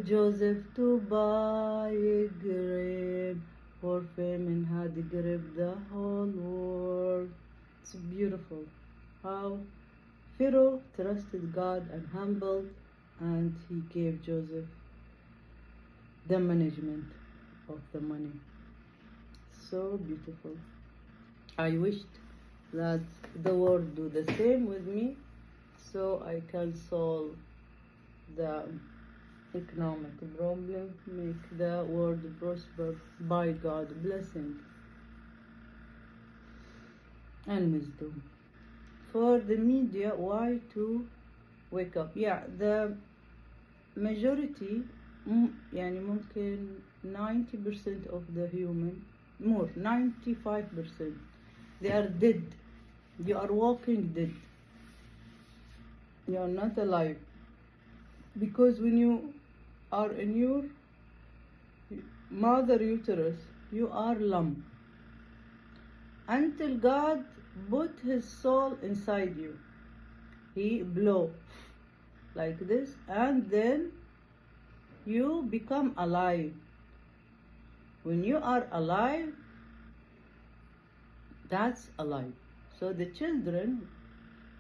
Joseph to buy a grape, for famine had gripped the whole world. It's beautiful how Pharaoh trusted God and humbled, and he gave Joseph the management of the money. So beautiful. I wished that the world do the same with me, so I can solve the economic problem, make the world prosper by God's blessing and wisdom. For the media, why to wake up? Yeah, the majority, يعني ممكن 90% of the human, more 95%, they are dead. You are walking dead. You are not alive. Because when you are in your mother uterus, you are lump. Until God put his soul inside you. He blow like this, and then you become alive. When you are alive, that's alive. So the children,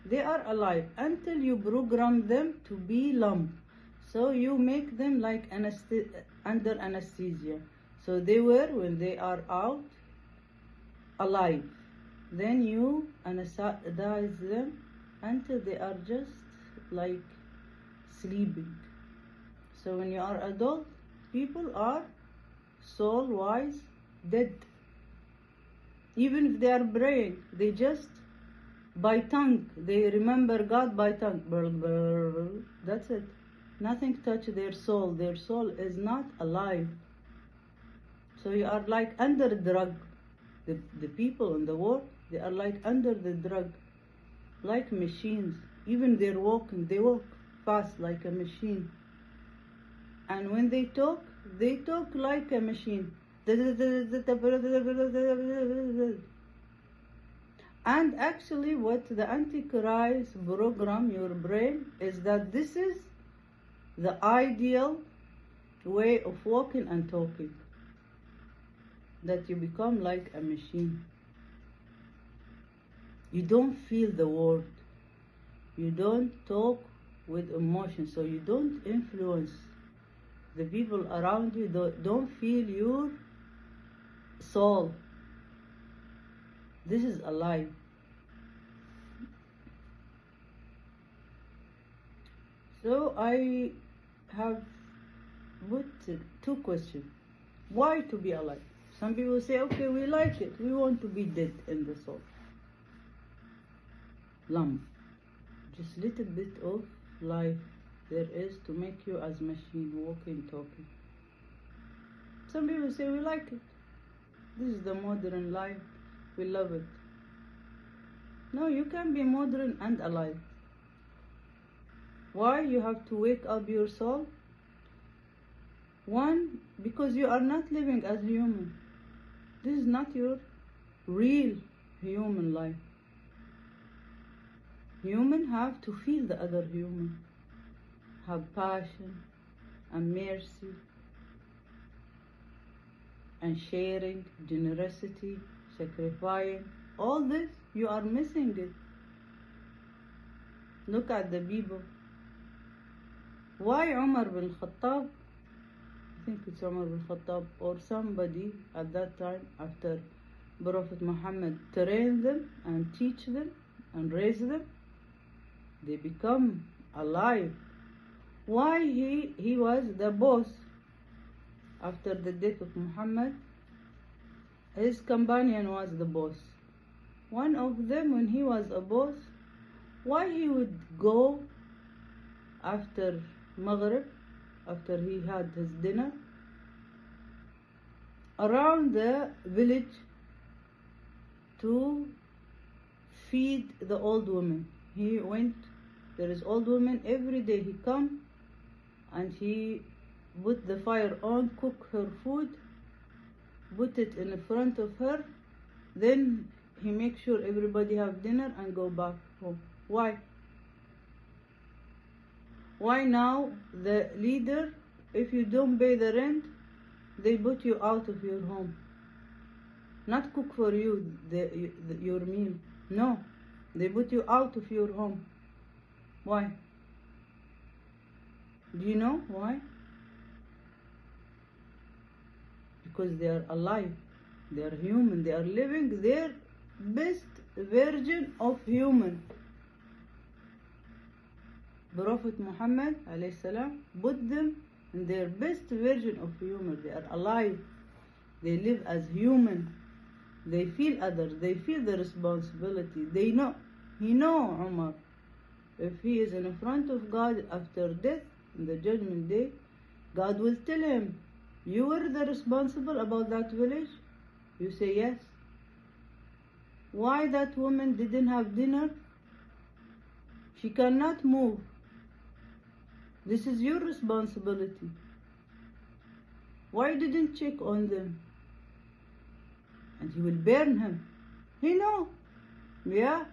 they are alive until you program them to be lump. So you make them like under anesthesia. So they were, when they are out, alive. Then you anesthetize them until they are just like sleeping. So when you are adult, people are soul-wise dead. Even if they are praying, they just by tongue, they remember God by tongue. That's it. Nothing touch their soul. Their soul is not alive. So you are like under drug. The people in the world, they are like under the drug, like machines. Even they're walking, they walk fast like a machine. And when they talk like a machine. And actually what the Antichrist program your brain is that this is the ideal way of walking and talking. That you become like a machine. You don't feel the word. You don't talk with emotion, so you don't influence the people around you. Don't feel your soul. This is alive. So I have put two questions. Why to be alive? Some people say, okay, we like it. We want to be dead in the soul. Lump. Just little bit of life there is to make you as machine, walking, talking. Some people say, we like it. This is the modern life. We love it. No, you can be modern and alive. Why you have to wake up your soul? One, because you are not living as human. This is not your real human life. Human have to feel the other human. Have passion and mercy and sharing, generosity, sacrificing. All this, you are missing it. Look at the people. Why Umar bin Khattab, I think it's Umar bin Khattab or somebody at that time after Prophet Muhammad trained them and teach them and raise them, they become alive. Why he was the boss after the death of Muhammad? His companion was the boss. One of them, when he was a boss, why he would go after Maghrib, after he had his dinner, around the village to feed the old women. He went, there is old women, every day he come and he put the fire on, cook her food, put it in front of her, then he makes sure everybody have dinner and go back home. Why? Why now the leader if you don't pay the rent, they put you out of your home. Not cook for you your meal. No, they put you out of your home. Why? Do you know why? Because they are alive. They are human. They are living their best version of human. Prophet Muhammad ﷺ put them in their best version of human. They are alive. They live as human. They feel others. They feel the responsibility. They know. He know, Umar, if he is in front of God after death, in the judgment day, God will tell him, you were the responsible about that village? You say yes. Why that woman didn't have dinner? She cannot move. This is your responsibility. Why didn't check on them? And he will burn him. He know. Yeah,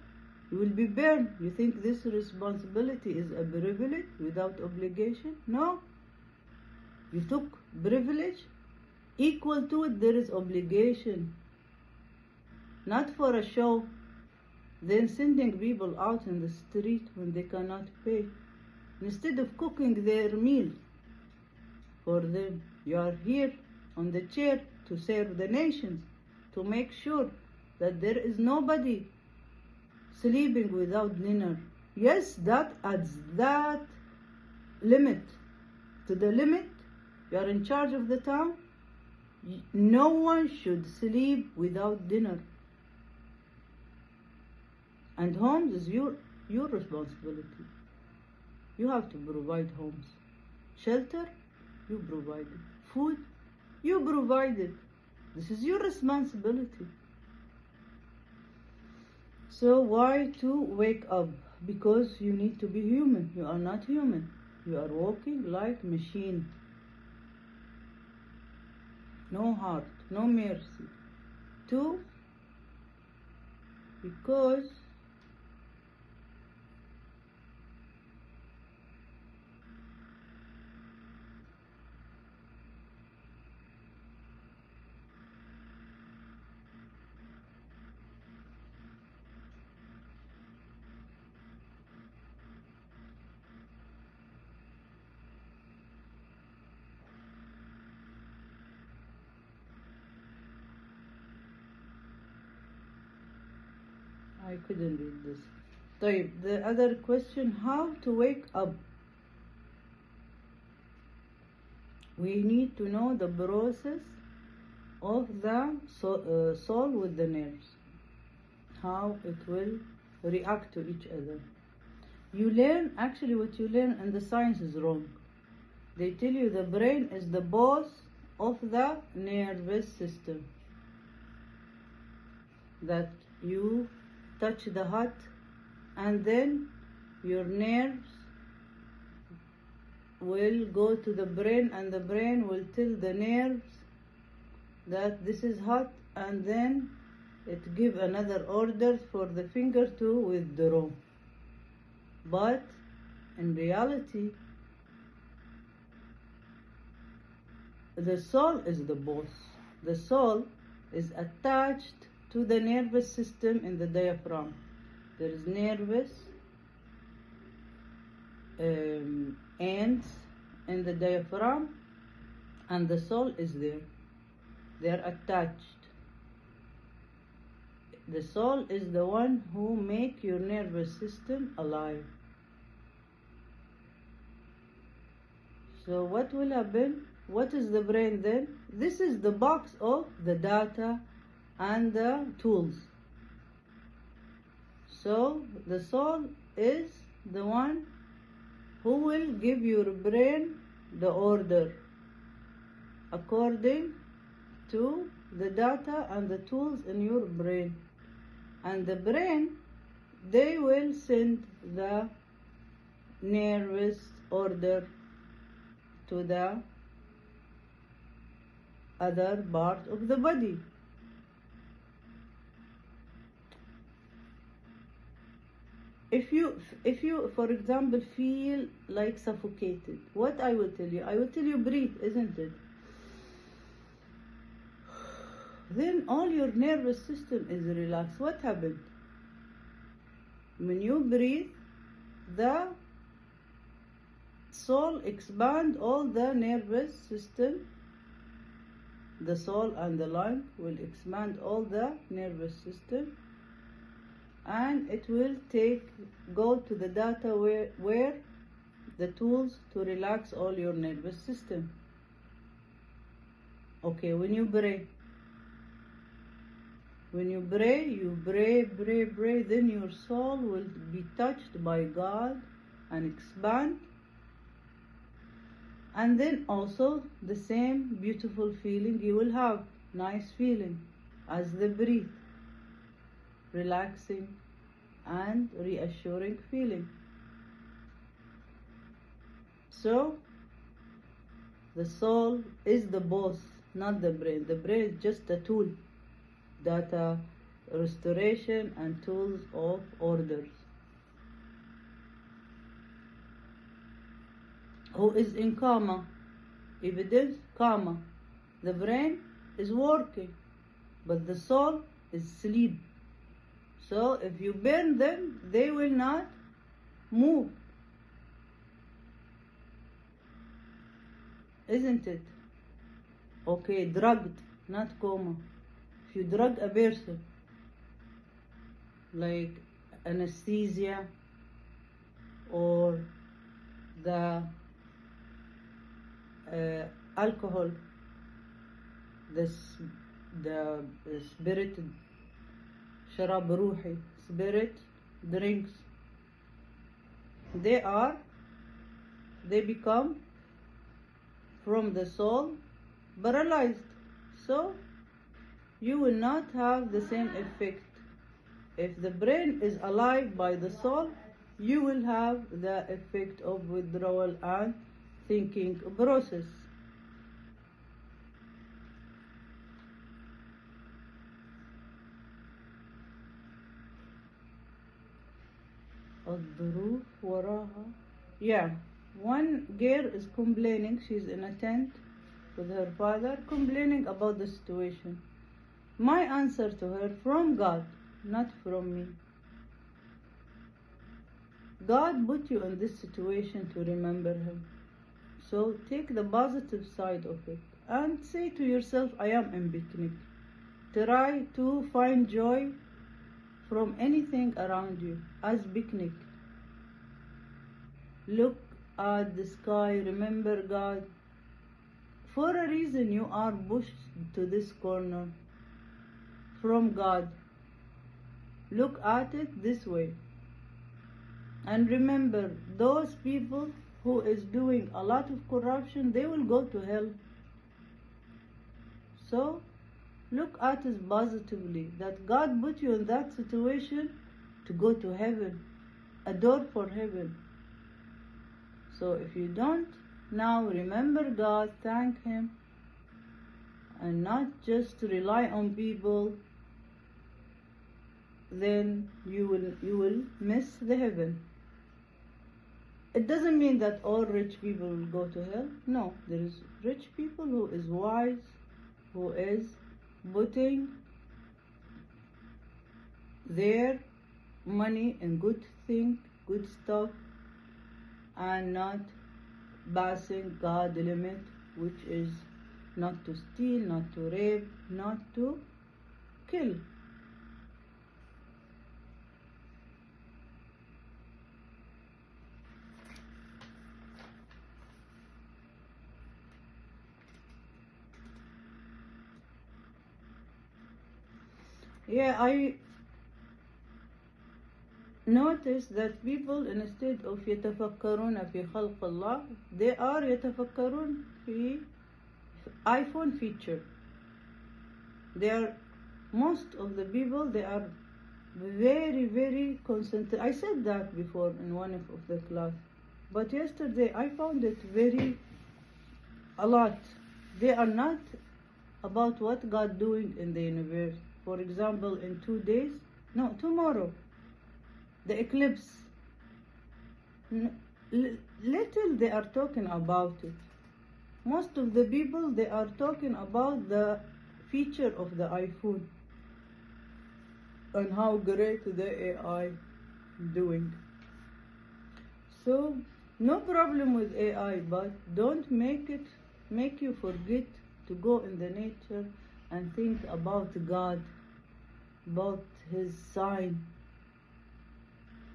you will be burned. You think this responsibility is a privilege without obligation? No. You took privilege. Equal to it, there is obligation. Not for a show. Then sending people out in the street when they cannot pay. Instead of cooking their meal for them, you are here on the chair to serve the nations, to make sure that there is nobody sleeping without dinner. Yes, that adds that limit. To the limit, you are in charge of the town. No one should sleep without dinner. And homes is your responsibility. You have to provide homes. Shelter, you provide it. Food, you provide it. This is your responsibility. So why to wake up? Because you need to be human. You are not human. You are walking like machine. No heart, no mercy. Two, because I couldn't read this. طيب, the other question, how to wake up? We need to know the process of the soul with the nerves, how it will react to each other. You learn, actually what you learn in the science is wrong. They tell you the brain is the boss of the nervous system. That you touch the heart and then your nerves will go to the brain and the brain will tell the nerves that this is hot, and then it give another order for the finger to withdraw. But in reality, the soul is the boss. The soul is attached to the nervous system in the diaphragm. There is nervous ends in the diaphragm, and the soul is there. They are attached. The soul is the one who make your nervous system alive. So what will happen? What is the brain then? This is the box of the data and the tools. So the soul is the one who will give your brain the order according to the data and the tools in your brain. And the brain, they will send the nervous order to the other part of the body. if you for example feel like suffocated, what I will tell you, breathe, isn't it? Then all your nervous system is relaxed. What happened? When you breathe, the soul expand all the nervous system. The soul and the lung will expand all the nervous system, and it will go to the data where the tools to relax all your nervous system. Okay, when you pray, you pray, then your soul will be touched by God and expand. And then also the same beautiful feeling you will have, nice feeling as the breath, relaxing and reassuring feeling. So the soul is the boss, not the brain. The brain is just a tool, data restoration and tools of orders. Who is in coma? Evidence, coma. The brain is working, but the soul is asleep. So if you burn them, they will not move. Isn't it? Okay, drugged, not coma. If you drug a person, like anesthesia or the alcohol, the spirit, sharab ruhi, spirit drinks, they become from the soul paralyzed. So you will not have the same effect. If the brain is alive by the soul, you will have the effect of withdrawal and thinking process. الظروف وراها. Yeah, one girl is complaining. She's in a tent with her father, complaining about the situation. My answer to her, from God, not from me. God put you in this situation to remember Him. So take the positive side of it and say to yourself, I am in picnic. Try to find joy from anything around you as picnic. Look at the sky, remember God. For a reason you are pushed to this corner from God. Look at it this way. And remember, those people who is doing a lot of corruption, they will go to hell. So look at it positively, that God put you in that situation to go to heaven, a door for heaven. So if you don't, now remember God, thank Him, and not just rely on people, then you will miss the heaven. It doesn't mean that all rich people will go to hell. No, there is rich people who is wise, who is putting their money in good thing, good stuff, and not passing God's limit, which is not to steal, not to rape, not to kill. Yeah, I noticed that people instead of يتفكرون في خلق الله, they are يتفكرون في iPhone feature. Most of the people, they are very, very concentrated. I said that before in one of the class, but yesterday I found it a lot. They are not about what God doing in the universe. For example, in 2 days, no, tomorrow, the eclipse. Little they are talking about it. Most of the people, they are talking about the feature of the iPhone and how great the AI doing. So no problem with AI, but don't make you forget to go in the nature and think about God, about His sign.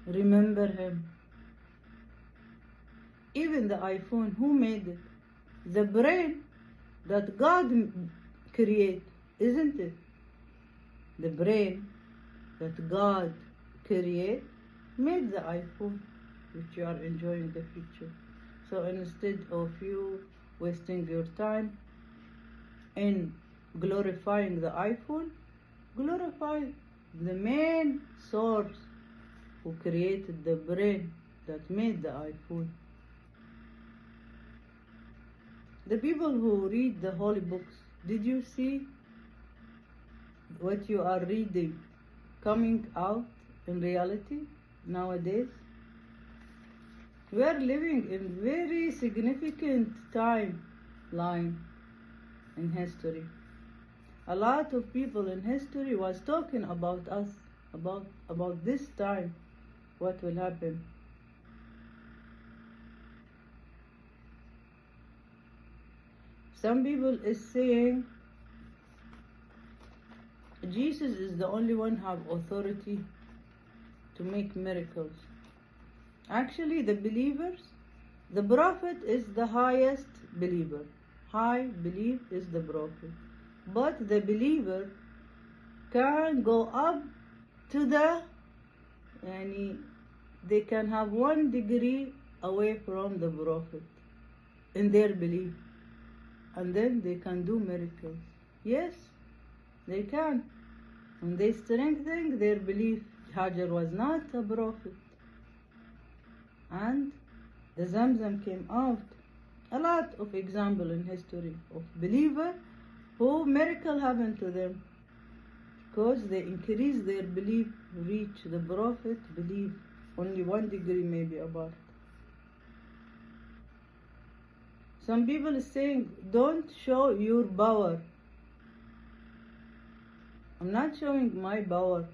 Remember Him. Even the iPhone, who made it? The brain that God created, isn't it? The brain that God created made the iPhone, which you are enjoying the future. So instead of you wasting your time in glorifying the iPhone, glorify the main source who created the brain that made the iPhone. The people who read the holy books, did you see what you are reading coming out in reality nowadays? We are living in very significant timeline in history. A lot of people in history was talking about us, about this time, what will happen. Some people is saying Jesus is the only one who have authority to make miracles. Actually, the believers, the prophet is the highest believer. High belief is the prophet. But the believer can go up to they can have 1 degree away from the prophet in their belief. And then they can do miracles. Yes, they can. When they strengthen their belief, Hajar was not a prophet. And the Zamzam came out. A lot of example in history of believer who miracle happened to them because they increase their belief, reach the prophet belief only 1 degree maybe apart. Some people are saying, don't show your power. I'm not showing my power.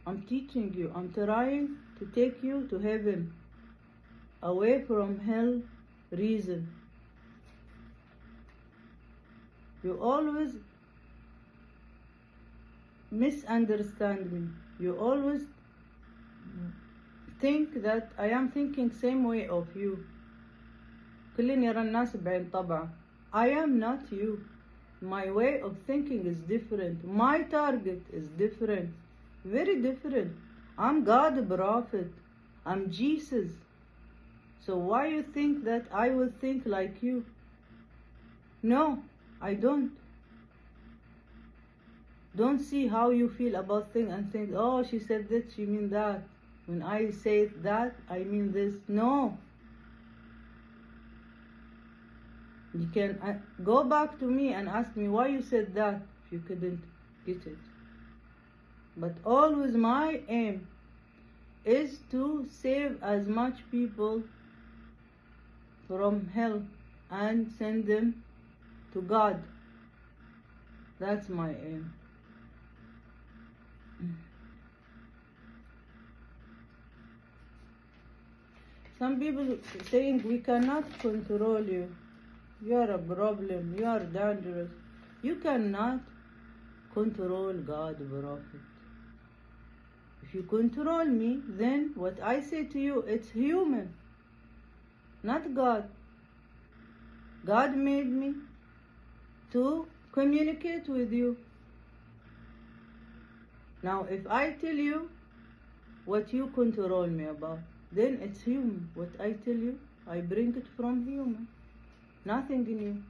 I'm teaching you. I'm trying to take you to heaven, away from hell reason. You always misunderstand me. You always think that I am thinking same way of you. كلنا يرى الناس بعين طبع. I am not you. My way of thinking is different. My target is different. Very different. I'm God prophet. I'm Jesus. So why you think that I will think like you? No, I don't. Don't see how you feel about things and think, oh, she said that, she mean that. When I say that, I mean this. No. You can go back to me and ask me why you said that if you couldn't get it. But always my aim is to save as much people from hell and send them to God. That's my aim. Some people saying we cannot control you. You are a problem. You are dangerous. You cannot control God, prophet. If you control me, then what I say to you, it's human, not God. God made me to communicate with you. Now, if I tell you what you control me about, then it's human. What I tell you, I bring it from human. Nothing in you.